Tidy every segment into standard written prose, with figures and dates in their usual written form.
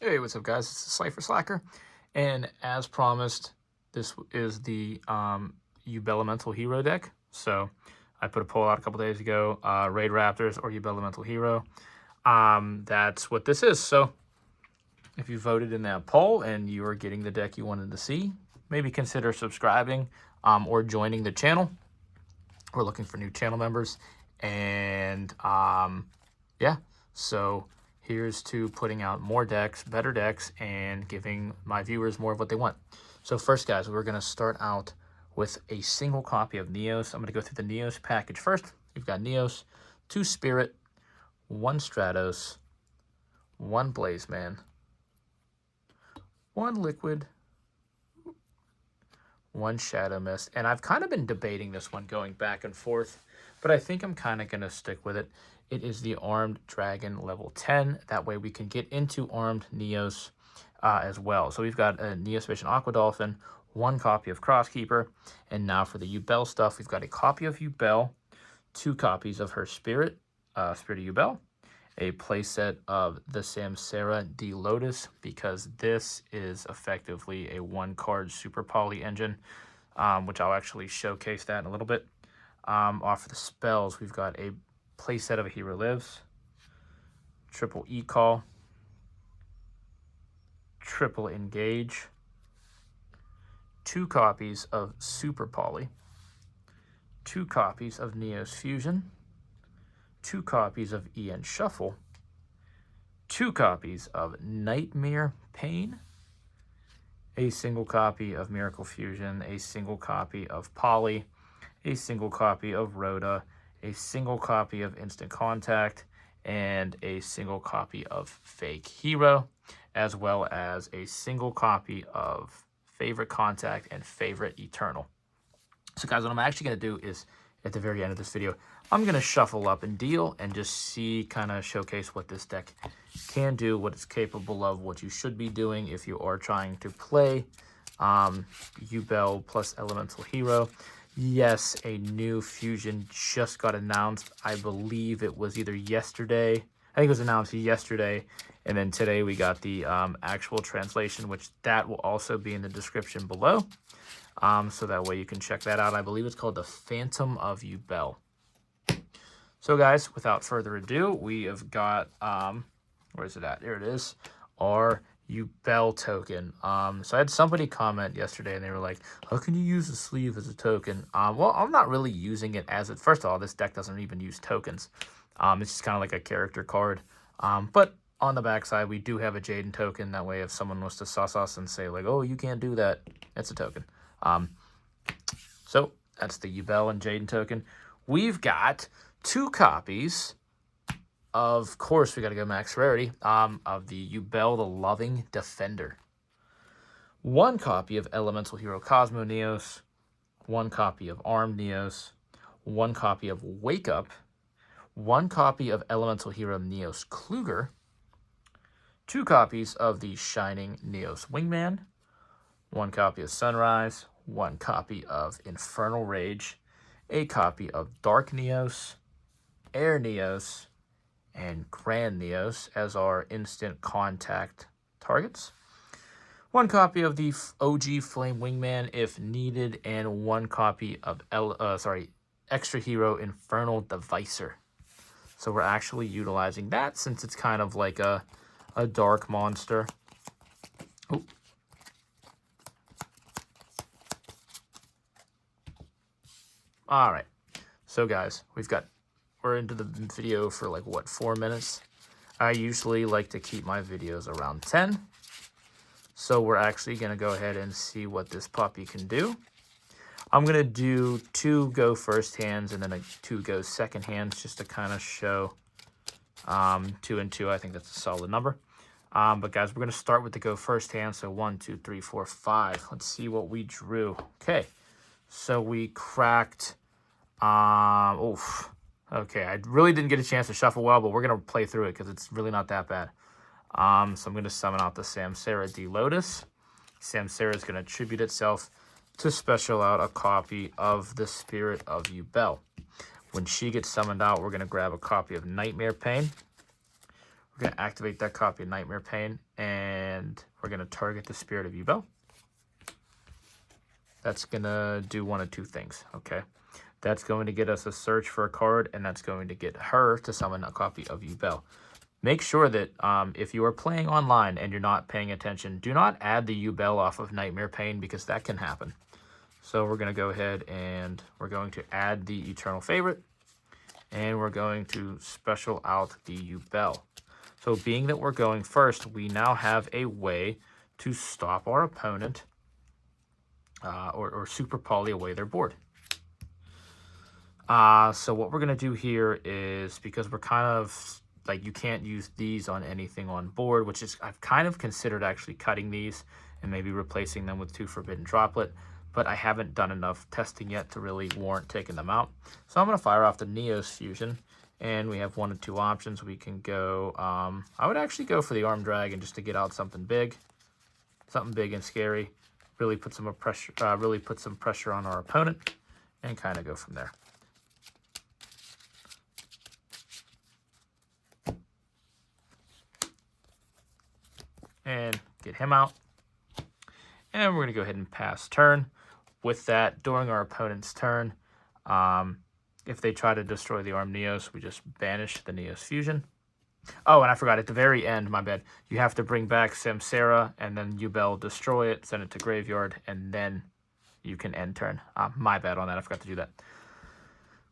Hey, what's up, guys? It's the Cypher Slacker, and as promised, this is the Yubelemental Hero deck. So I put a poll out a couple days ago, Raid Raptors or Yubelemental Hero. That's what this is. So if you voted in that poll and you are getting the deck you wanted to see, maybe consider subscribing or joining the channel. We're looking for new channel members, and yeah, so here's to putting out more decks, better decks, and giving my viewers more of what they want. So first, guys, we're going to start out with a single copy of Neos. I'm going to go through the Neos package first. You've got Neos, 2 Spirit, 1 Stratos, 1 Blazeman, 1 Liquid, 1 Shadow Mist. And I've kind of been debating this one, going back and forth, but I think I'm kind of going to stick with it. It is the Armed Dragon level 10. That way we can get into Armed Neos as well. So we've got a Neos Vision Aqua Dolphin, 1 copy of Crosskeeper, and now for the Yubel stuff, we've got a copy of Yubel, 2 copies of her Spirit, Spirit of Yubel, a playset of the Samsara D Lotus, because this is effectively a 1-card Super Poly engine, which I'll actually showcase that in a little bit. Off of the spells, we've got a playset of A Hero Lives, triple E-Call, triple Engage, 2 copies of Super Poly, 2 copies of Neos Fusion, 2 copies of EN Shuffle, 2 copies of Nightmare Pain, a single copy of Miracle Fusion, a single copy of Poly, a single copy of Rhoda, a single copy of Instant Contact, and a single copy of Fake Hero, as well as a single copy of Favorite Contact and Favorite Eternal. So guys, what I'm actually going to do is, at the very end of this video, I'm going to shuffle up and deal and just see, kind of showcase what this deck can do, what it's capable of, what you should be doing if you are trying to play Yubel plus Elemental Hero. Yes, a new fusion just got announced. I believe it was either yesterday. I think it was announced yesterday. And then today we got the actual translation, which that will also be in the description below. So that way you can check that out. I believe it's called the Phantom of Yubel. So guys, without further ado, we have got, where is it at? There it is, our Yubel token. So I had somebody comment yesterday and they were like, how can you use the sleeve as a token? Well, I'm not really using it as it. First of all, this deck doesn't even use tokens. It's just kind of like a character card. But on the backside, we do have a Jaden token. That way, if someone was to sauce us and say like, oh, you can't do that, it's a token. So that's the Yubel and Jaden token. We've got 2 copies. Of course, we got to go max rarity, of the Yubel, the Loving Defender. 1 copy of Elemental Hero Cosmo Neos, 1 copy of Armed Neos, 1 copy of Wake Up, 1 copy of Elemental Hero Neos Kluger, 2 copies of the Shining Neos Wingman, 1 copy of Sunrise, 1 copy of Infernal Rage, a copy of Dark Neos, Air Neos, and Grand Neos as our instant contact targets. 1 copy of the OG Flame Wingman if needed, and 1 copy of Extra Hero Infernal Devicer. So we're actually utilizing that since it's kind of like a dark monster. Oh. All right. So guys, we're into the video for like, what, 4 minutes? I usually like to keep my videos around 10. So we're actually going to go ahead and see what this puppy can do. I'm going to do 2 go first hands and then 2 go second hands just to kind of show 2 and 2. I think that's a solid number. But guys, we're going to start with the go first hand. So 1, 2, 3, 4, 5. Let's see what we drew. Okay. So we cracked... Okay, I really didn't get a chance to shuffle well, but we're going to play through it because it's really not that bad. So I'm going to summon out the Samsara D Lotus. Samsara is going to attribute itself to special out a copy of the Spirit of Yubel. When she gets summoned out, we're going to grab a copy of Nightmare Pain. We're going to activate that copy of Nightmare Pain, and we're going to target the Spirit of Yubel. That's going to do one of two things, okay? That's going to get us a search for a card, and that's going to get her to summon a copy of Yubel. Make sure that if you are playing online and you're not paying attention, do not add the Yubel off of Nightmare Pain, because that can happen. So we're going to go ahead and we're going to add the Eternal Favorite, and we're going to special out the Yubel. So being that we're going first, we now have a way to stop our opponent or super poly away their board. So what we're going to do here is, because we're kind of like, you can't use these on anything on board, which is, I've kind of considered actually cutting these and maybe replacing them with 2 Forbidden Droplet, but I haven't done enough testing yet to really warrant taking them out. So I'm going to fire off the Neos Fusion, and we have 1 of 2 options. We can go, I would actually go for the Armed Dragon just to get out something big and scary, really put some pressure on our opponent, and kind of go from there. And get him out. And we're going to go ahead and pass turn. With that, during our opponent's turn, if they try to destroy the Armed Neos, we just banish the Neos Fusion. Oh, and I forgot, at the very end, my bad, you have to bring back Samsara, and then Yubel, destroy it, send it to graveyard, and then you can end turn. My bad on that, I forgot to do that.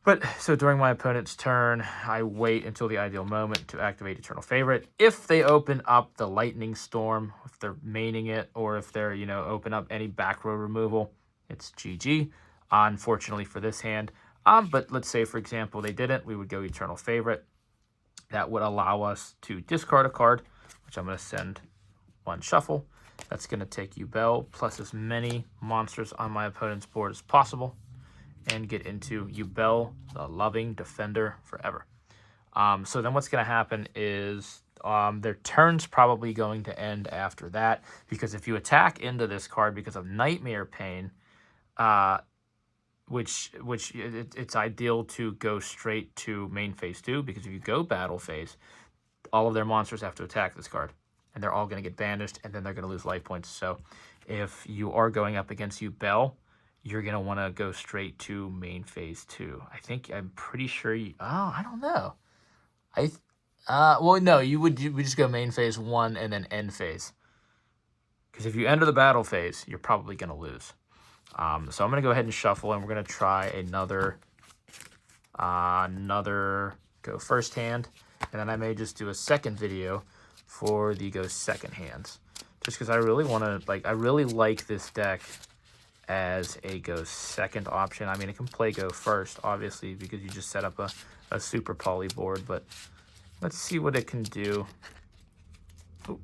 But, so during my opponent's turn, I wait until the ideal moment to activate Eternal Favorite. If they open up the Lightning Storm, if they're maining it, or if they're, open up any back row removal, it's GG, unfortunately for this hand. But let's say, for example, they didn't, we would go Eternal Favorite. That would allow us to discard a card, which I'm going to send 1 shuffle. That's going to take Yubel plus as many monsters on my opponent's board as possible, and get into Yubel, the Loving Defender Forever. So then what's going to happen is their turn's probably going to end after that, because if you attack into this card because of Nightmare Pain, which it's ideal to go straight to main phase 2, because if you go battle phase, all of their monsters have to attack this card, and they're all going to get banished, and then they're going to lose life points. So if you are going up against Yubel, you're going to want to go straight to main phase 2. I'm pretty sure I don't know. Well, no, we just go main phase 1 and then end phase. Because if you enter the battle phase, you're probably going to lose. So I'm going to go ahead and shuffle, and we're going to try another go first hand. And then I may just do a second video for the go second hands. Just because I really want to, I really like this deck as a go second option. I mean, it can play go first, obviously, because you just set up a super poly board, but let's see what it can do. Ooh.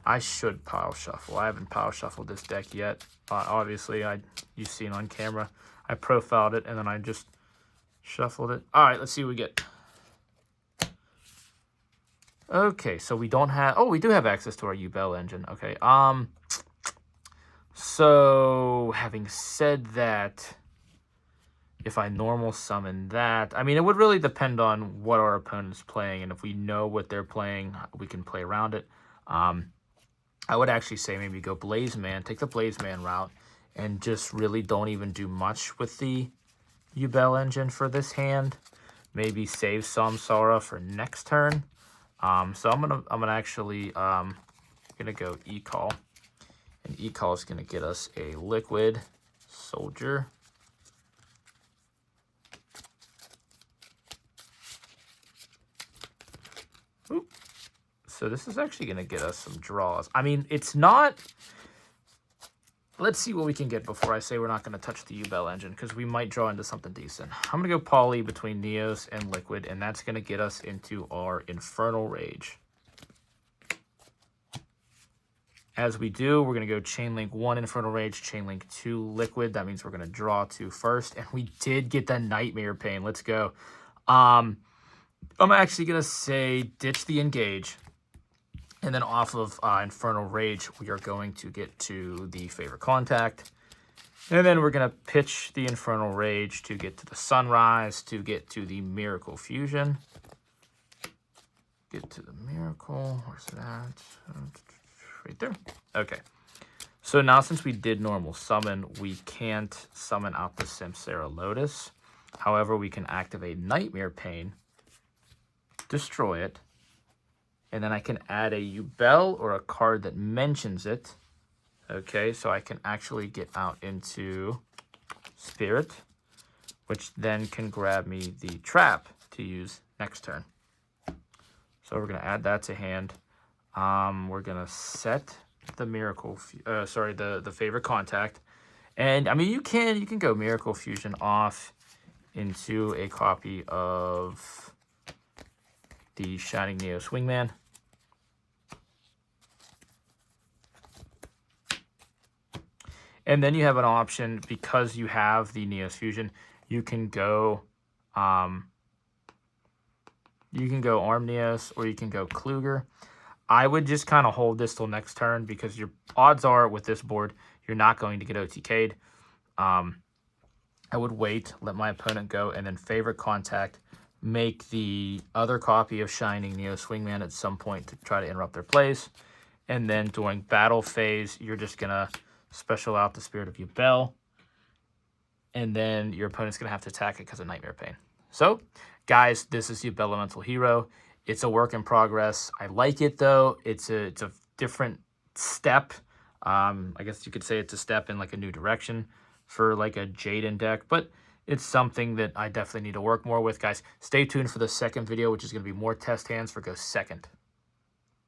I should pile shuffle. I haven't pile shuffled this deck yet. Obviously, you've seen on camera, I profiled it and then I just shuffled it. All right, let's see what we get. Okay, so we don't have, we do have access to our Yubel engine. Okay, so having said that, if I normal summon that, I mean, it would really depend on what our opponent's playing, and if we know what they're playing, we can play around it. I would actually say maybe go Blaze Man, take the Blaze Man route, and just really don't even do much with the Yubel engine for this hand. Maybe save Samsara for next turn. So I'm gonna actually gonna go E-Call. And E-Call is going to get us a Liquid Soldier. Oop. So this is actually going to get us some draws. I mean, it's not... Let's see what we can get before I say we're not going to touch the Yubel engine, because we might draw into something decent. I'm going to go Poly between Neos and Liquid, and that's going to get us into our Infernal Rage. As we do, we're going to go Chainlink 1 Infernal Rage, Chainlink 2 Liquid. That means we're going to draw 2 first. And we did get that Nightmare Pain. Let's go. I'm actually going to say ditch the Engage. And then off of Infernal Rage, we are going to get to the Favorite Contact. And then we're going to pitch the Infernal Rage to get to the Sunrise, to get to the Miracle Fusion. get to the miracle. Where's that? Right there. Okay. So now since we did normal summon, we can't summon out the Samsara Lotus. However, we can activate Nightmare Pain, destroy it, and then I can add a Yubel or a card that mentions it. Okay, so I can actually get out into Spirit, which then can grab me the trap to use next turn. So we're going to add that to hand. We're going to set the Miracle, the favorite contact. And I mean, you can go Miracle Fusion off into a copy of the Shining Neo Swingman. And then you have an option, because you have the Neos Fusion, you can go Arm Neos, or you can go Kluger. I would just kind of hold this till next turn, because your odds are with this board, you're not going to get OTK'd. I would wait, let my opponent go, and then favorite contact, make the other copy of Shining Neo Swingman at some point to try to interrupt their plays. And then during battle phase, you're just going to special out the Spirit of Yubel, and then your opponent's going to have to attack it because of Nightmare Pain. So, guys, this is Yubelemental Hero. It's a work in progress. I like it, though. It's a different step. I guess you could say it's a step in like a new direction for like a Jaden deck, but it's something that I definitely need to work more with, guys. Stay tuned for the second video, which is going to be more test hands for Go Second.